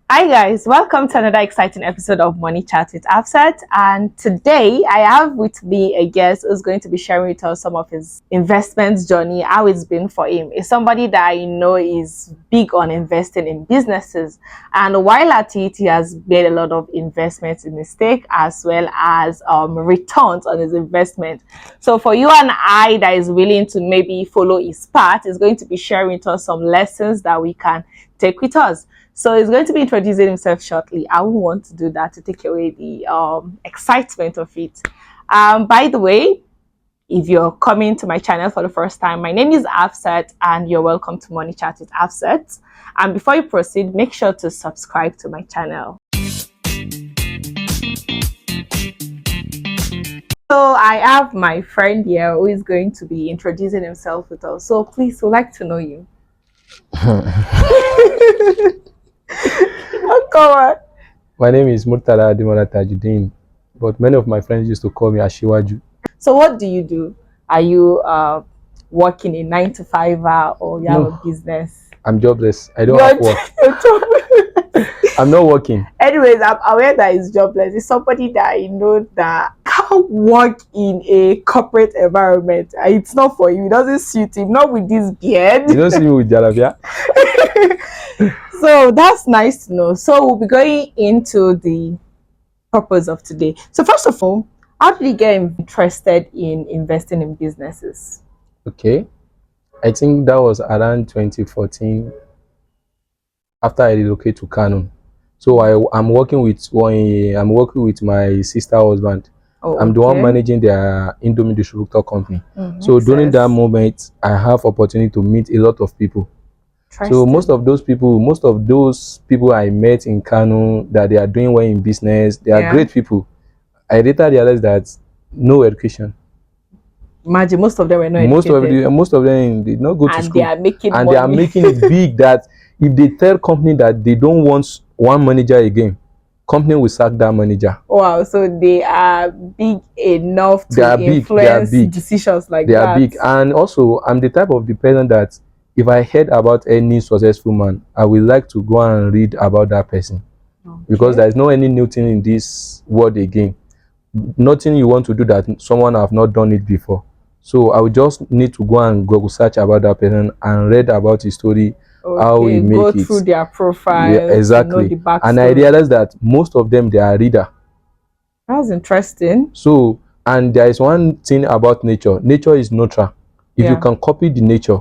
Hi guys, welcome to another exciting episode of Money Chat with Afsat. And today I have with me a guest who's going to be sharing with us some of his investments journey, how it's been for him. It's somebody that I know is big on investing in businesses, and while at it, he has made a lot of investments in his stake as well as returns on his investment. So for you and I that is willing to maybe follow his path, is going to be sharing with us some lessons that we can take with us. So he's going to be introducing himself shortly. I won't want to do that to take away the excitement of it. By the way, if you're coming to my channel for the first time, my name is Afsat and you're welcome to Money Chat with Afsat. And before you proceed, make sure to subscribe to my channel. So I have my friend here who is going to be introducing himself with us. So please, we'd like to know you. Oh, come on. My name is Murtala, but many of my friends used to call me Ashiwaju. So what do you do? Are you working a 9 to 5 or you have a business? I'm jobless. I don't have work. I'm not working. Anyways, I'm aware that he's jobless. It's somebody that I know that can't work in a corporate environment. It's not for you. It doesn't suit him. Not with this beard. You don't see me with Jalabia. So that's nice to know. So we'll be going into the purpose of today. So first of all, how did you get interested in investing in businesses? Okay. I think that was around 2014 after I relocated to Kano. So I'm working with my sister husband. Oh, I'm the one managing their Indomie distributor company. So during sense. that moment, I have opportunity to meet a lot of people. So most of those people I met in Kano that they are doing well in business, they are great people. I later realized that no education. Imagine most of them were not educated. Most of them did not go to school. They are making and money. They are making it big that if they tell company that they don't want one manager again, company will sack that manager. Wow, so they are big enough to influence decisions like that. They are big. And also, I'm the type of the person that if I heard about any successful man, I would like to go and read about that person. Okay. Because there is no any new thing in this world again. Nothing you want to do that someone have not done it before. So I would just need to go and Google search about that person and read about his story, how he make it. Go through their profile. Yeah, exactly. Know the and I realized that most of them, they are reader. That's interesting. So, and there is one thing about nature. Nature is neutral. If you can copy the nature,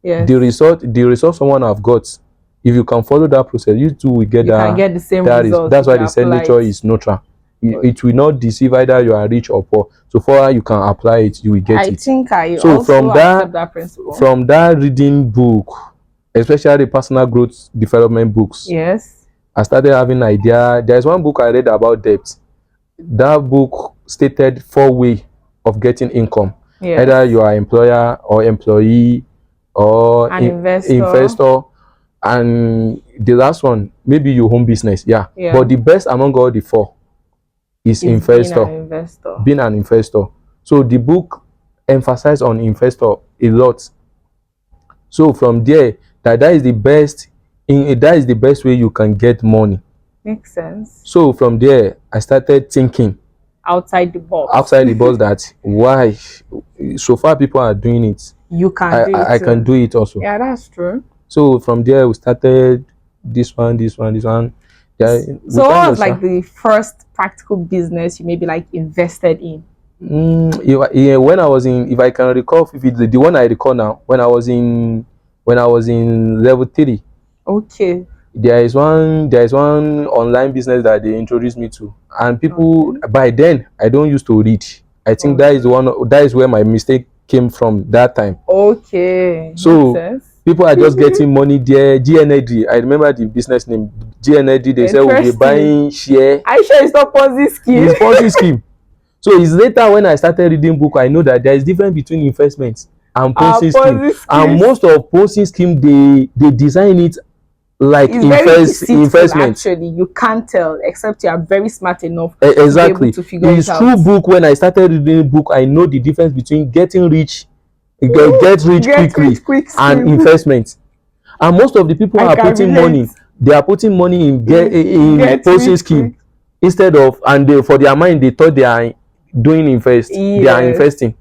the result someone have got, if you can follow that process, you too will get that. You can get the same result. That's why they say nature is neutral. It will not deceive either you are rich or poor. So far you can apply it, you will get it. I think I so also from that principle. From that reading book, especially personal growth development books. Yes. I started having an idea. There's one book I read about debt. That book stated 4 ways of getting income. Yes. Either you are employer or employee or an investor, and the last one maybe your home business. But the best among all the 4 is investor. Being an investor. So the book emphasized on investor a lot. So from there, that is the best way you can get money. Makes sense. So from there, I started thinking outside the box. That why so far people are doing it. You can do it. I can do it also. Yeah, that's true. So from there we started this one. Yeah. So what was like the first practical business you maybe like invested in? When I was in, if I can recall, if it's the one I recall now, when I was in level 3. Okay. There is one online business that they introduced me to, and people by then I don't used to read. I think that is where my mistake came from that time. Okay. So people are just getting money there. GNAD. I remember the business name. GNAD. They said we'll be buying share. Are you sure it's not Ponzi scheme? It's Ponzi scheme. So it's later when I started reading book, I know that there is difference between investments and Ponzi scheme. And most of Ponzi scheme, they design it like investment. Actually, you can't tell except you are very smart enough exactly to be able to figure it out. Through book, when I started reading book, I know the difference between getting rich, get rich quickly, and investment. And most of the people are putting money. they are putting money in Get posting rich scheme quick. instead of, and they, for their mind they thought they are doing invest, they are Yes. investing.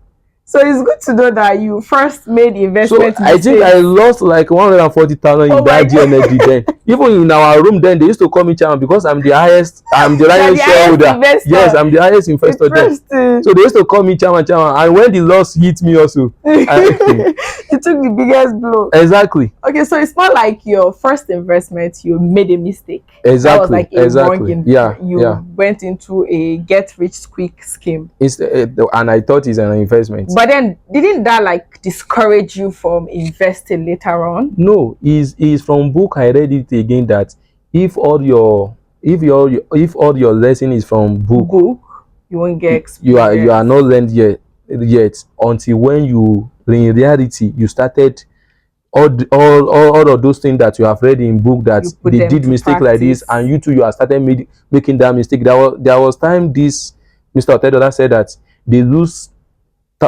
So it's good to know that you first made So investment I think I mistakes. lost like 140,000 Oh in my that god. GNFD then. Even in our room then, they used to call me chairman because I'm the highest, I'm the You're the highest highest shareholder. Yes, investor. I'm the highest investor then. Interesting. So they used to call me chairman, chairman. And when the loss hit me also, You took the biggest blow. exactly, Okay, so it's not like your first investment, you made a mistake. That was exactly, like a wrong exactly. Yeah, yeah. you went into a get rich quick scheme. It's, and I thought it's an investment. But then didn't that like discourage you from investing later on? No, is from book. I read it again that if all your, if all your lesson is from book, Book, you won't get you are experience. not learned yet until when you, in reality, you started all of those things that you have read in book, that You put they them did to mistake like this, and practice. you too, you have started making that mistake. There was time this Mr. Otedola said that they lose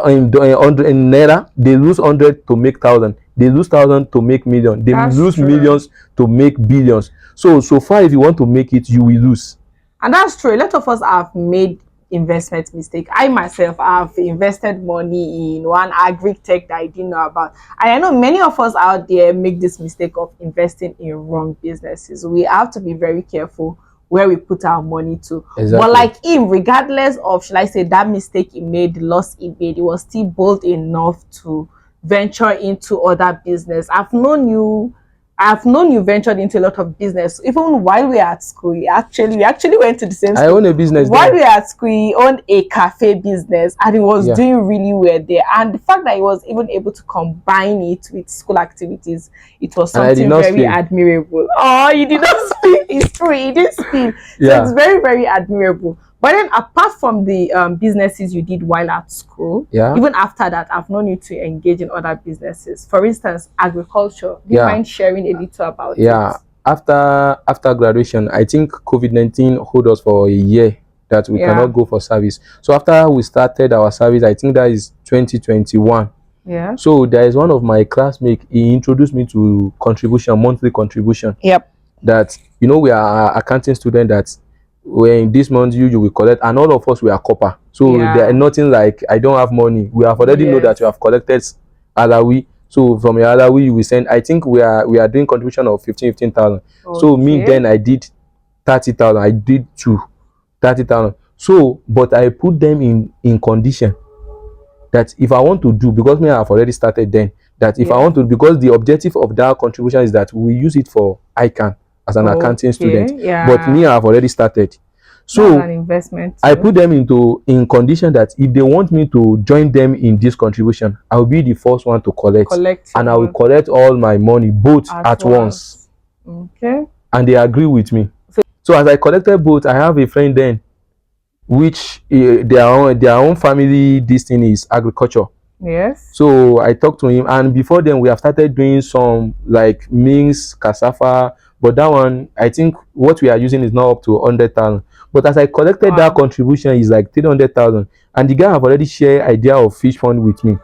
in naira, they lose 100 to make 1,000, they lose 1,000 to make million, they That's lose true. millions to make billions. So far, if you want to make it, you will lose. And that's true. A lot of us have made investment mistake. I myself have invested money in one agri tech that I didn't know about. And I know many of us out there make this mistake of investing in wrong businesses. We have to be very careful where we put our money to. But Exactly. like him, regardless of, should I say, that mistake he made, the loss he made, he was still bold enough to venture into other business. I've known you ventured into a lot of business. Even while we were at school, we actually went to the same I school. own a business While then. we were at school, he owned a cafe business and he was Yeah. doing really well there. And the fact that he was even able to combine it with school activities, it was And I did something not very spill. admirable. Oh, you did not speak. It's true. He didn't speak. So Yeah. it's very, very admirable. But then, apart from the businesses you did while at school, Yeah. even after that, I've known you to engage in other businesses. For instance, agriculture. Do you Yeah. mind sharing a little about Yeah. it? After graduation, I think COVID-19 hold us for a year that we cannot Yeah. go for service. So after we started our service, I think that is 2021. Yeah. So there is one of my classmates, he introduced me to contribution, monthly contribution. Yep. That, we are accounting student, that when this month you will collect, and all of us, we are copper. So there are Yeah. nothing like I don't have money. We have already know that you Yes. have collected alawi. So from your alawi you will send. I think we are doing contribution of 15,000. So me Okay. then I did 30,000. I did 30,000. So but I put them in condition that if I want to do, because me I have already started then, that if I Yeah. want to, because the objective of that contribution is that we use it for ICANN as an accounting student. Okay. But me Yeah. I have already started. That's So an investment I too. put them in condition that if they want me to join them in this contribution, I'll be the first one to collect, Collect your and I will money collect all my money both at at once. once. Okay. And they agree with me. So as I collected both, I have a friend then, which their own family, this thing is agriculture. Yes. So I talked to him, and before then we have started doing some like mix cassava, but that one I think what we are using is not up to 100,000. But as I collected that Wow. contribution is like 300,000, and the guy have already shared idea of fish pond with me.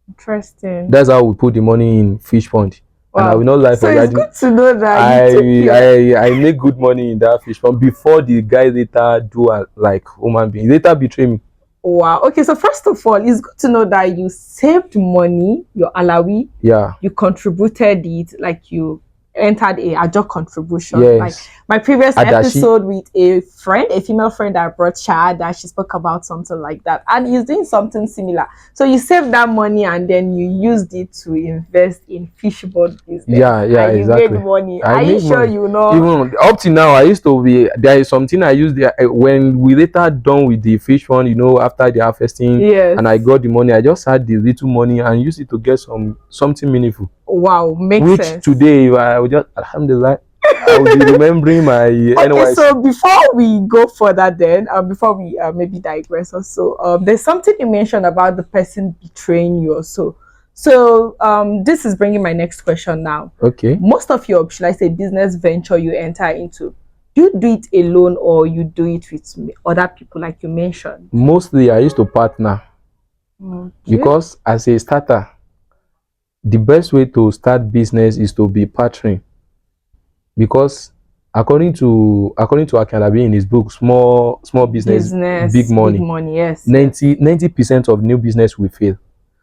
Interesting. That's how we put the money in fish pond. And I will Wow. not lie So for you. it's good to know that you I took your. I make good money in that fish pond before the guy later do like human being. He later betray me. Wow. Okay. So first of all, it's good to know that you saved money, your alawi. Yeah. You contributed it, like you entered a adjunct contribution. Like Yes. my previous Adashi. episode with a friend, a female friend that brought Chad, that she spoke about something like that, and he's doing something similar. So you saved that money and then you used it to invest in fish board business. Yeah, And you exactly. made money. I Are you make sure money. you know? Even up to now, I used to be, there is something I use there when we later done with the fish one, after the harvesting, Yes. and I got the money. I just had the little money and used it to get something meaningful. Wow, makes Which sense. today, I will just, alhamdulillah, I will be remembering my Okay, NYC. so before we go further, then before we maybe digress or so, there's something you mentioned about the person betraying you or so. So this is bringing my next question now. Okay. Most of your, should I say, business venture you enter into, do you do it alone or you do it with other people, like you mentioned? Mostly, I used to partner Okay. because as a starter, the best way to start business is to be partnering. because according to Akalabi in his book, small business, big big money. money, yes. 90% of new business will fail.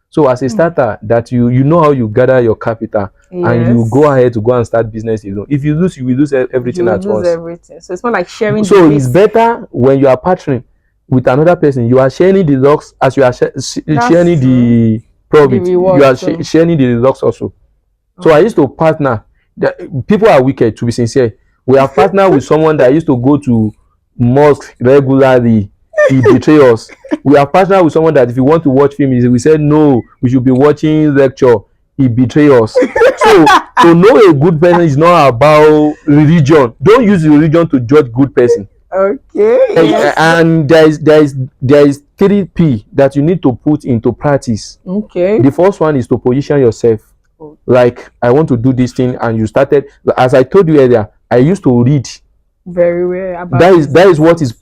So as a starter, that you know how you gather your capital and you go ahead to go and start business alone. If you lose, you will lose everything You at lose once. everything. So it's more like sharing So the it's risk. better when you are partnering with another person. You are sharing the loss as you are sharing the profit. The You reward are too. sharing the loss also. So I used to partner. People are wicked, to be sincere. We have partnered with someone that used to go to mosque regularly. He betray us. We have partnered with someone that if you want to watch film, we said no, we should be watching lecture. He betray us. So to know a good person is not about religion. Don't use religion to judge good person. Okay. Yes. And there is 3P that you need to put into practice. Okay. The first one is to position yourself. Like, I want to do this thing, and you started, as I told you earlier, I used to read very well about that is what is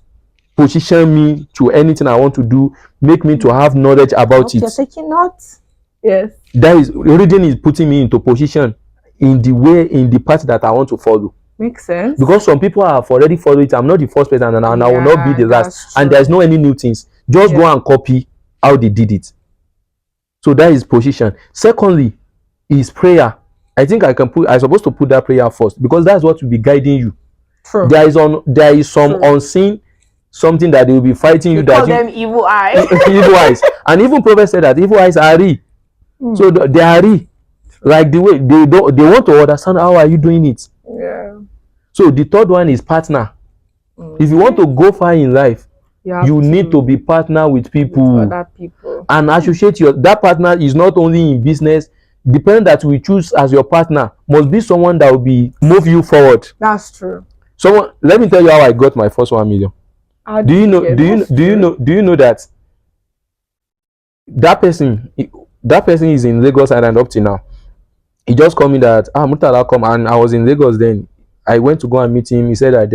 position me to anything I want to do, make me to have knowledge about it. You're taking notes. Yes. That is, reading is putting me into position in the path that I want to follow. Makes sense. Because some people have already followed it. I'm not the first person, and I will not be the last. And there's no any new things. Just go and copy how they did it. So that is position. Secondly, is prayer. I think I'm supposed to put that prayer first, because that's what will be guiding you. True. There is some unseen something that they will be fighting you. Call them evil eyes. Evil eyes. And even Prophet said that evil eyes are real. So they are real. Like the way they want to understand how are you doing it. Yeah. So the third one is partner. If you want to go far in life, you need to be partner with people. With other people. And associate that partner is not only in business. The person that we choose as your partner must be someone that will move you forward. That's true. Someone, let me tell you how I got my first 1 million. Do you know that that person is in Lagos Island up to now? He just called me that Murtala come, and I was in Lagos then. I went to go and meet him. He said that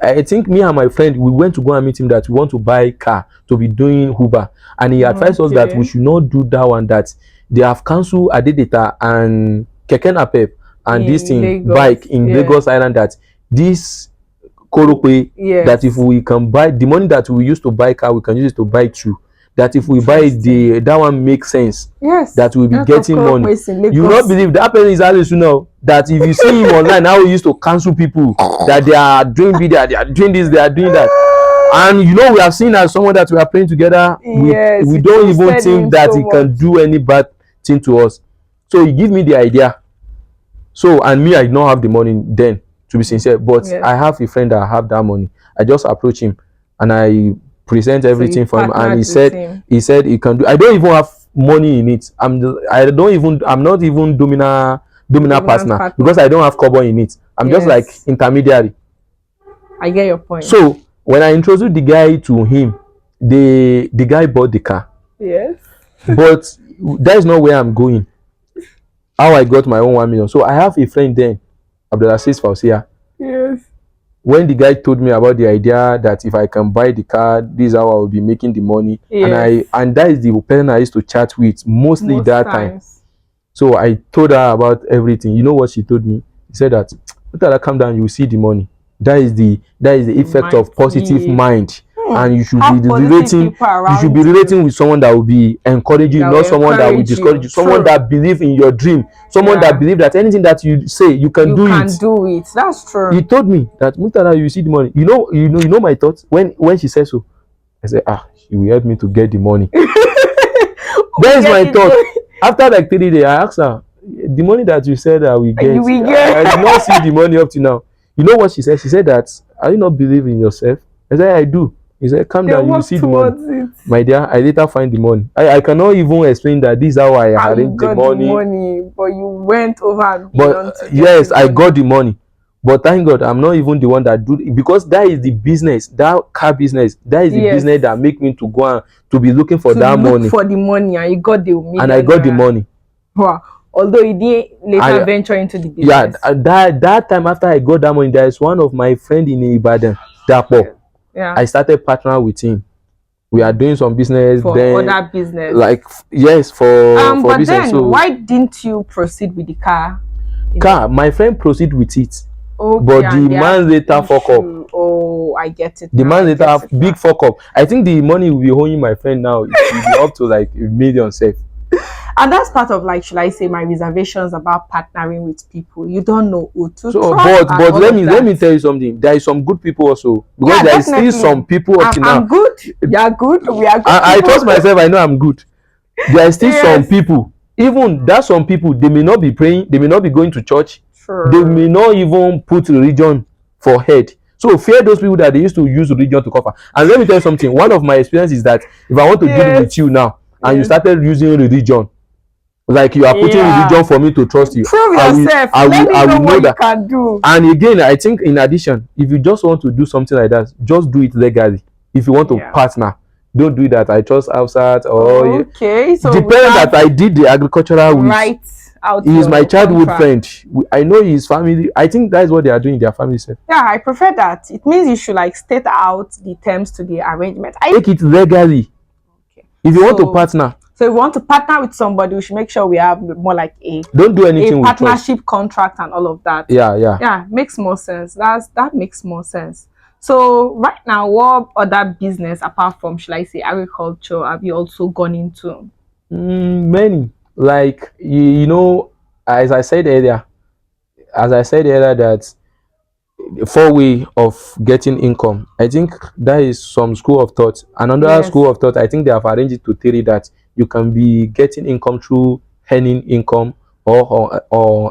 I think me and my friend, we went to go and meet him that we want to buy car to be doing Uber, and he advised us that we should not do that one, that they have cancelled Adedita and Keke Napep and this thing Lagos. Bike in Lagos Island, that this Korokwe, that if we can buy the money that we used to buy car, we can use it to buy two. That if we buy that one makes sense. Yes. That we'll be getting money. You will not believe that person is always that if you see him online, how he used to cancel people, that they are doing video, they are doing this, they are doing that. And we have seen as someone that we are praying together, we don't even think that he can do any bad thing to us. So he gave me the idea. So, and me, I don't have the money then, to be sincere, but I have a friend that have that money. I just approach him and I present everything for him, and he said he can do. I don't even have money in it. I'm not even dominant partner, because I don't have cover in it. I'm just like intermediary. I get your point. So when I introduced the guy to him, the guy bought the car. Yes. But that is not where I'm going. How I got my own 1 million. So I have a friend then, Abdulaziz Fausia. Yes. When the guy told me about the idea that if I can buy the car, this is how I will be making the money. Yes. And that is the person I used to chat with mostly that time. So I told her about everything. You know what she told me? She said that, "Murtala, calm down, you will see the money." That is the effect of positive mind. And you should be relating with someone that will be encouraging, not someone that will discourage you. Someone that believes in your dream, someone that believes that anything that you say, you can do it. That's true. He told me that, Murtala, you see the money. You know my thoughts when she said so. I said, she will help me to get the money. That is my thought. After like 3 days, I asked her, the money that you said that we get, I did not see the money up to now. You know what she said? She said that, "Are you not believing in yourself?" I said, "I do." He said, "Calm down, you will see the money." My dear, I later find the money. I cannot even explain that this is how I arranged the money. But you went over and beyond. But yes, I got the money. But thank God, I'm not even the one that do it, because that is the business, that car business. That is the business that make me to go and to be looking for that money. For the money, and you got the money. And I got the money. Wow. Although you didn't later venture into the business. Yeah, that time after I got that money, there is one of my friend in Ibadan, Dapo. Yeah. I started partnering with him. We are doing some business for then, other business. Like for but business. Then why didn't you proceed with the car? My friend proceed with it. Okay, but the and they have man later fuck up. issue. Oh, I get it The now. I man later get have it big now. fuck up. I think the money will be owing my friend now, it will be up to like a million safe. And that's part of, like, should I say, my reservations about partnering with people. You don't know who to So trust and but all let of me that. tell you something. There is some good people also, because Yeah, there is still definitely. some people up to now. I'm good. You're good. We are good I people. trust myself, I know I'm good. There is still some Yes. people, even that some people, they may not be praying, they may not be going to church, they may True. not even put religion for head. So fear those people that they used to use religion to cover. And let me tell you something, one of my experiences is that if I want to deal with Yes. you now and you Yes. started using religion, like you are putting Yeah. religion for me to trust you, Prove yourself. Let me I know will know what you that. can do. And again, I think in addition, if you just want to do something like that, just do it legally. If you want to Yeah. partner, don't do that I trust outside or Okay. So the we parent that have I did the agricultural with, write out he is my your childhood contract. friend. I know his family. I think that's what they are doing in their family self. Yeah, I prefer that. It means you should like state out the terms to the arrangement. Make it legally. Okay. If you want to So partner, if we want to partner with somebody, we should make sure we have more like don't do a anything with trust. partnership contract and all of that. Yeah. Yeah, makes more sense. That makes more sense. So right now, what other business apart from, should I say, agriculture have you also gone into? Many. Like you know, as I said earlier, that four way of getting income. I think that is some school of thought. Another Yes. school of thought, I think they have arranged it to theory that you can be getting income through earning income or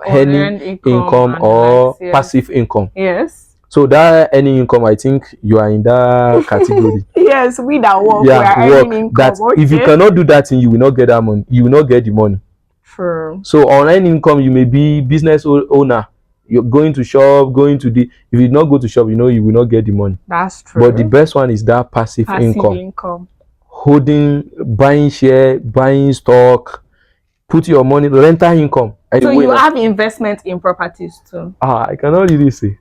earning Earned income income and the likes. or Yes. passive income. Yes. So that earning income, I think you are in that category. Yes, we that work, we Yeah, are earning work. income. That if you Okay. cannot do that thing, you will not get that money. You will not get the money. True. So on earning income, you may be business owner. You're going to shop, going to the. If you not go to shop, you know you will not get the money. That's true. But the best one is that passive income. Holding, buying share, buying stock, put your money, rental income. So you have investment in properties too. I cannot really say.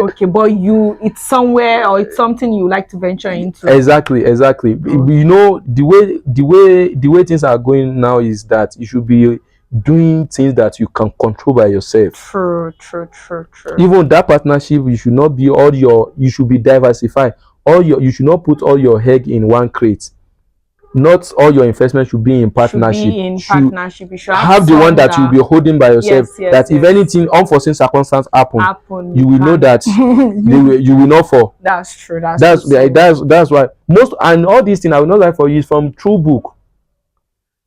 Okay, but it's somewhere or it's something you like to venture into. Exactly. Okay. You know, the way things are going now is that you should be doing things that you can control by yourself. True. Even that partnership, you should not be you should be diversified. You should not put all your egg in one crate. Not all your investment should be in partnership. You should have the one that you'll be holding by yourself. If anything unforeseen circumstance happen, you will know that you will not fall. That's true. That's why most and all these things I will not lie for you is from true book.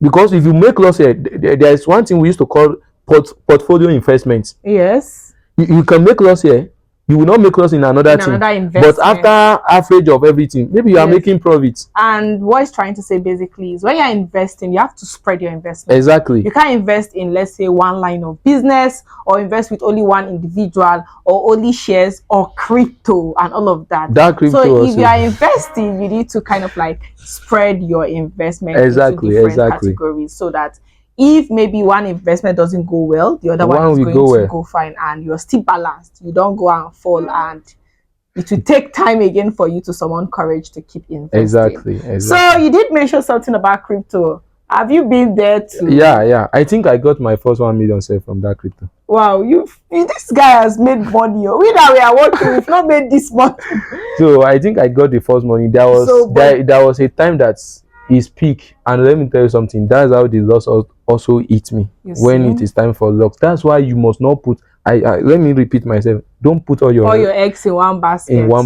Because if you make loss here, there is one thing we used to call portfolio investments. Yes. You can make loss here, you will not make loss in another thing. But after average of everything, maybe you are making profits. And what it's trying to say basically is when you're investing, you have to spread your investment. Exactly. You can't invest in, let's say, one line of business or invest with only one individual or only shares or crypto and all of that. So if you are investing, you need to kind of like spread your investment into different categories so that if maybe one investment doesn't go well, the other one is going to go fine and you're still balanced. You don't go and fall, and it will take time again for you to summon courage to keep investing. Exactly. So you did mention something about crypto. Have you been there too? Yeah. I think I got my first 1 million sale from that crypto. Wow, this guy has made money. We that we are working, we've not made this much. So I think I got the first money. There was a time that is peak, and let me tell you something. That's how the loss also eats me when it is time for luck. That's why you must not put. Let me repeat myself. Don't put all your eggs in one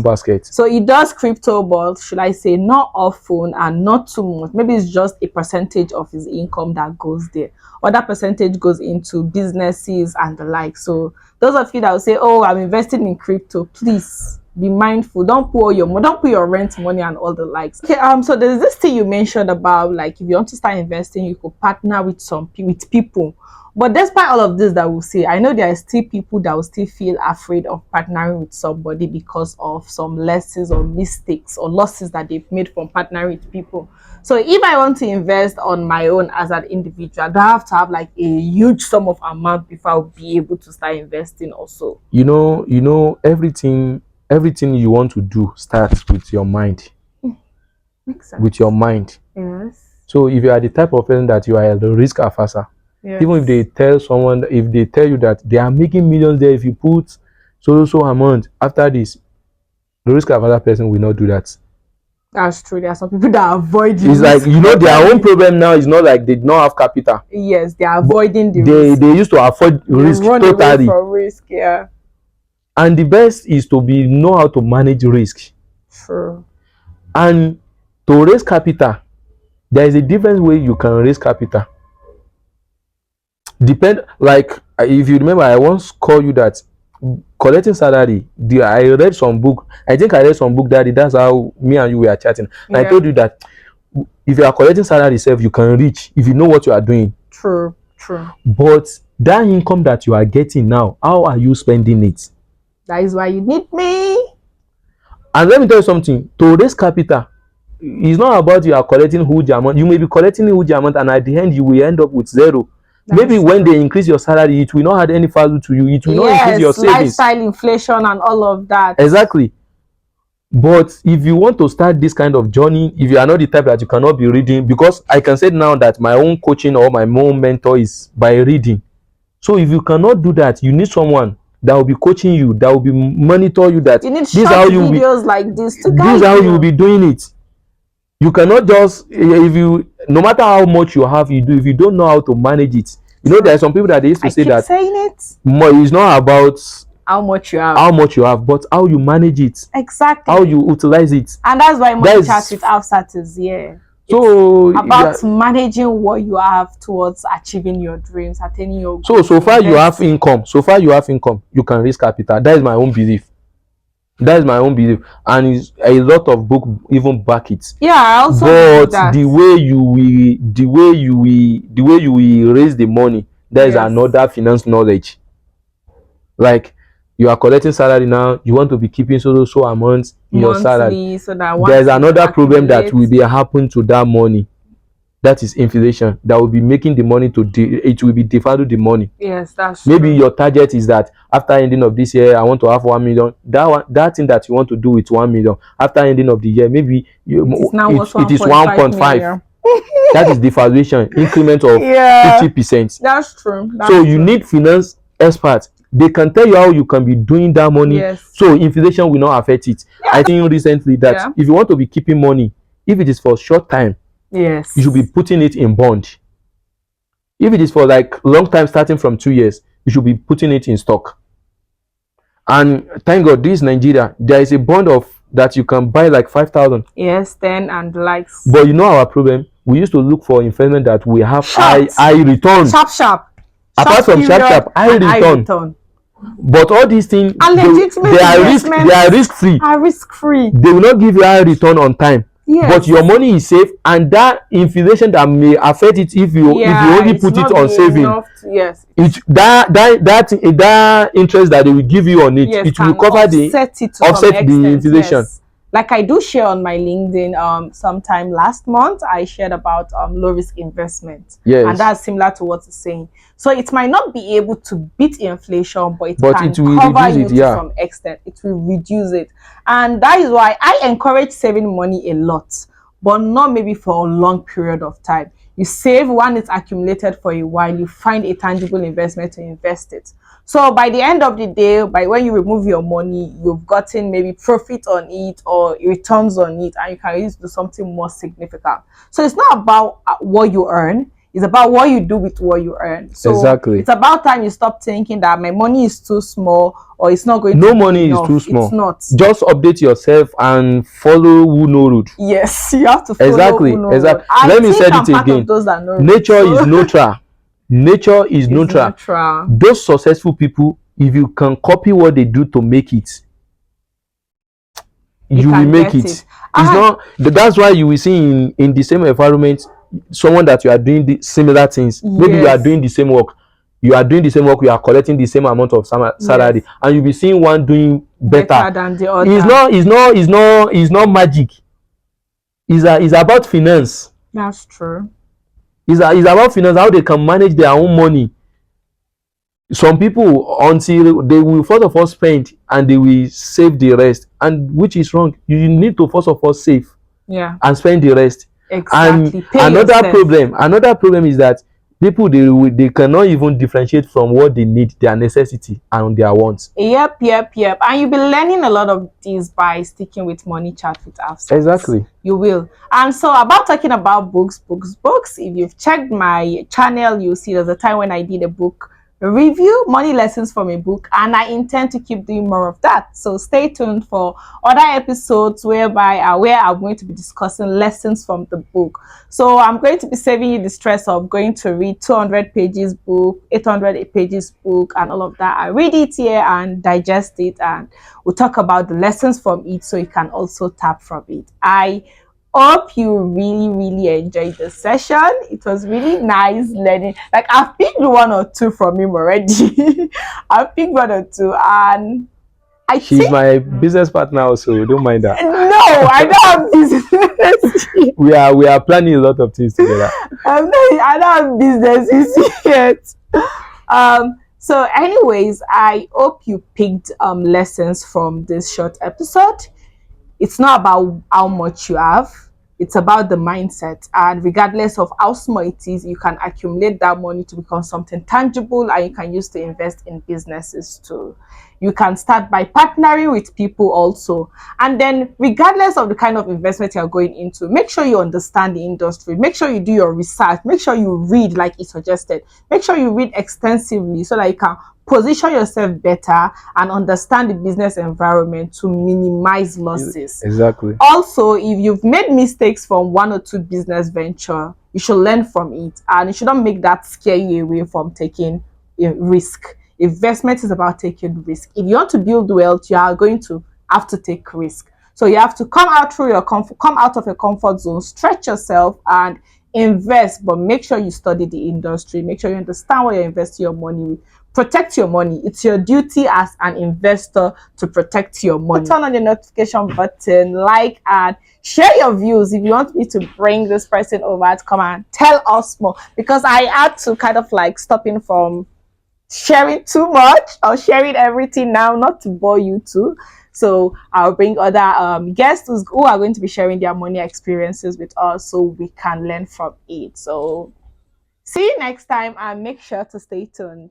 basket. So it does crypto, but should I say not often and not too much. Maybe it's just a percentage of his income that goes there. Other percentage goes into businesses and the like. So those of you that will say, "Oh, I'm investing in crypto," please be mindful. Don't put your rent money and all the likes. Okay. So there's this thing you mentioned about, like, if you want to start investing, you could partner with people. But despite all of this that we'll say, I know there are still people that will still feel afraid of partnering with somebody because of some lessons or mistakes or losses that they've made from partnering with people. So if I want to invest on my own as an individual, do I have to have like a huge sum of amount before I'll be able to start investing also? You know, everything you want to do starts with your mind. Makes sense. With your mind. Yes. So if you are the type of person that you are the risk averse, even if they tell you that they are making millions there, if you put so amount. After this, the risk of another person will not do that. That's true. There are some people that avoid It's like, risk. you know, their own problem now is not like they don't have capital. Yes, they are avoiding the They risk. they used to avoid They risk run away totally. from risk. Yeah, And the best is to be know how to manage risk. true. And to raise capital, there is a different way you can raise capital. Depend, like, if you remember, I once called you that collecting salary. I read some book. I think I read some book that that's how me and you were chatting. And I told you that if you are collecting salary itself, you can reach if you know what you are doing. True, true. But that income that you are getting now, how are you spending it? That is why you need me. And let me tell you something. To raise capital, it's not about you are collecting huge amount. You may be collecting a huge amount, and at the end you will end up with zero. That's maybe when they increase your salary, it will not add any value to you. It will not increase your savings. Lifestyle inflation and all of that. Exactly. But if you want to start this kind of journey, if you are not the type that you cannot be reading, because I can say now that my own coaching or my own mentor is by reading. So if you cannot do that, you need someone that will be coaching you, that will be monitor you. That you need this is how you videos like this to guide this is how you will you be doing it. You cannot just, if you, no matter how much you have, you do, if you don't know how to manage it. You know, there are some people that they used to say that it's not about how much you have, but how you manage it. Exactly. How you utilize it. And that's why Money Chat with Afsat is here. So it's about managing what you have towards achieving your dreams, attaining your goals. So far you have income. You can raise capital. That is my own belief. And a lot of book even back it. Yeah, I also but that. the way you will raise the money, there is another finance knowledge. Like, you are collecting salary now, you want to be keeping so amounts in your salary. So that there's another problem that will be happen to that money. That is inflation. That will be making the money it will be devalued the money. Yes, that's maybe true. Your target is that after ending of this year, I want to have 1 million. That thing that you want to do with 1 million after ending of the year, maybe it is 1.5. That is devaluation, increment of 50%. That's true. You need finance experts. They can tell you how you can be doing that money. So inflation will not affect it. I think recently that if you want to be keeping money, if it is for short time, you should be putting it in bond. If it is for like long time, starting from 2 years, you should be putting it in stock. And thank God, this Nigeria, there is a bond of that you can buy like 5,000. Yes, 10 and likes. But you know our problem. We used to look for investment that we have high return. Sharp. Apart from sharp, high return. But all these things, they are risk free. They will not give you high return on time. But your money is safe, and that inflation that may affect it if you only put it on saving. That interest that they will give you on it, it will cover the inflation. Like I do share on my LinkedIn sometime last month, I shared about low risk investment. And that's similar to what it's saying. So it might not be able to beat inflation, but it will cover you to some extent. It will reduce it. And that is why I encourage saving money a lot, but not maybe for a long period of time. You save when it's accumulated for a while, you find a tangible investment to invest it. So by the end of the day, by when you remove your money, you've gotten maybe profit on it or returns on it, and you can use it to something more significant. So it's not about what you earn. It's about what you do with what you earn. So it's about time you stop thinking that my money is too small or it's not going to be enough. No money is too small. It's not. Just update yourself and follow who know road. Yes, you have to follow who know road. Let me say it again. Nature is neutral. Nature is neutral. Those successful people, if you can copy what they do to make it, you will make it. It's not. That's why you will see in the same environment someone that you are doing the similar things. Maybe you are doing the same work. You are collecting the same amount of salary, and you'll be seeing one doing better than the other. It's not magic. It's about finance. That's true. It's about finance, how they can manage their own money. Some people, until they will first of all spend and they will save the rest, and which is wrong. You need to first of all save and spend the rest. Exactly. And another problem is that People, they cannot even differentiate from what they need, their necessity and their wants. Yep. And you'll be learning a lot of these by sticking with Money Chat with Absence. Exactly. You will. And so, about talking about books. If you've checked my channel, you'll see there's a time when I did a book review, money lessons from a book, and I intend to keep doing more of that. So stay tuned for other episodes where I'm going to be discussing lessons from the book. So I'm going to be saving you the stress of going to read 200 pages book, 800 pages book, and all of that. I read it here and digest it, and we'll talk about the lessons from it so you can also tap from it. I hope you really enjoyed the session. It was really nice learning. Like, I've picked one or two from him already. I've picked one or two, and I She's think my business partner also, don't mind her. no, I don't have business. We are planning a lot of things together. I don't have businesses yet. So anyways, I hope you picked lessons from this short episode. It's not about how much you have, it's about the mindset. And regardless of how small it is, you can accumulate that money to become something tangible, and you can use to invest in businesses too. You can start by partnering with people also. And then, regardless of the kind of investment you're going into, make sure you understand the industry. Make sure you do your research. Make sure you read, like it suggested. Make sure you read extensively so that you can position yourself better and understand the business environment to minimize losses. Exactly. Also, if you've made mistakes from one or two business venture, you should learn from it, and you shouldn't make that scare you away from taking a risk. Investment is about taking risk. If you want to build wealth, you are going to have to take risk. So you have to come out through your come out of your comfort zone, stretch yourself, and invest. But make sure you study the industry. Make sure you understand what you're investing your money with. Protect your money. It's your duty as an investor to protect your money. Turn on the notification button, like, and share your views if you want me to bring this person over to come and tell us more, because I had to kind of like stopping from sharing too much or sharing everything now, not to bore you too. So I'll bring other guests who are going to be sharing their money experiences with us so we can learn from it. So see you next time, and make sure to stay tuned.